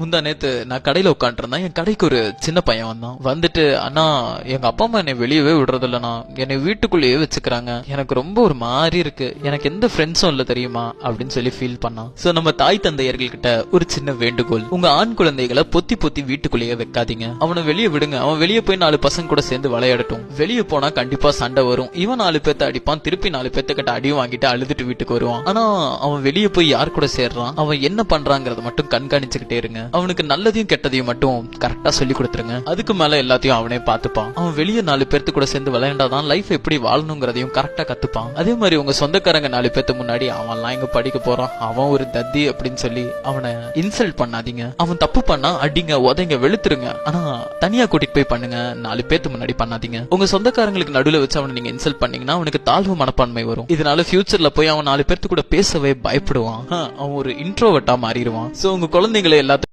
முந்தா நேத்து நான் கடையில உட்காந்துருந்தேன். என் கடைக்கு ஒரு சின்ன பையன் வந்தான். வந்துட்டு, அண்ணா, எங்க அப்பா அம்மா என்னை வெளியவே விடுறது இல்லண்ணா, என்னை வீட்டுக்குள்ளேயே வச்சுக்கிறாங்க, எனக்கு ரொம்ப ஒரு மாதிரி இருக்கு, எனக்கு எந்த ஃப்ரெண்ட்ஸும் இல்ல தெரியுமா அப்படின்னு சொல்லி ஃபீல் பண்ணான். சோ நம்ம தாய் தந்தையர்கள் கிட்ட ஒரு சின்ன வேண்டுகோள், உங்க ஆண் குழந்தைகளை பொத்தி பொத்தி வீட்டுக்குள்ளேயே வைக்காதீங்க. அவனை வெளியே விடுங்க. அவன் வெளியே போய் 4 பசங்க கூட சேர்ந்து விளையாடட்டும். வெளியே போனா கண்டிப்பா சண்டை வரும். இவன் 4 பேத்த அடிப்பான், திருப்பி 4 பேத்த கிட்ட அடியும் வாங்கிட்டு அழுதுட்டு வீட்டுக்கு வருவான். ஆனா அவன் வெளியே போய் யார் கூட சேர்றான், அவன் என்ன பண்றாங்கறத மட்டும் கண்காணிச்சுக்கிட்டே இருங்க. அவனுக்கு நல்லதையும் கெட்டதையும் மட்டும் கரெக்டா சொல்லி கொடுத்துருங்க. அதுக்கு மேல எல்லாத்தையும் அவனே பாத்துப்பான். அவன் வெளியே 4 பேர்த்து கூட சேர்ந்து விளையாண்டாதான் லைஃப் எப்படி வாழணுங்கிறதையும் கரெக்டா கத்துப்பான். அதே மாதிரி உங்க சொந்தக்காரங்க 4 பேர்த்து முன்னாடி அவன்லாம் எங்க படிக்க போறான், அவன் ஒரு தத்தி அப்படின்னு சொல்லி அவனை இன்சல்ட் பண்ணாதீங்க. அவன் தப்பு பண்ணா அடிங்க, உதைங்க, வெளுத்துருங்க. ஆனா தனியா கூட்டிட்டு போய் பண்ணுங்க, 4 பேர்த்து முன்னாடி பண்ணாதீங்க. உங்க சொந்தக்காரங்களுக்கு நடுவுல வச்சு அவனை நீங்க இன்சல்ட் பண்ணீங்கன்னா அவனுக்கு தாழ்வு மனப்பான்மை வரும். இதனால ஃபியூச்சர்ல போய் அவன் 4 பேர்த்து கூட பேசவே பயப்படுவான். அவன் ஒரு இன்ட்ரோவர்ட்டா மாறிடுவான். சோ உங்க குழந்தைங்களை எல்லாத்தையும்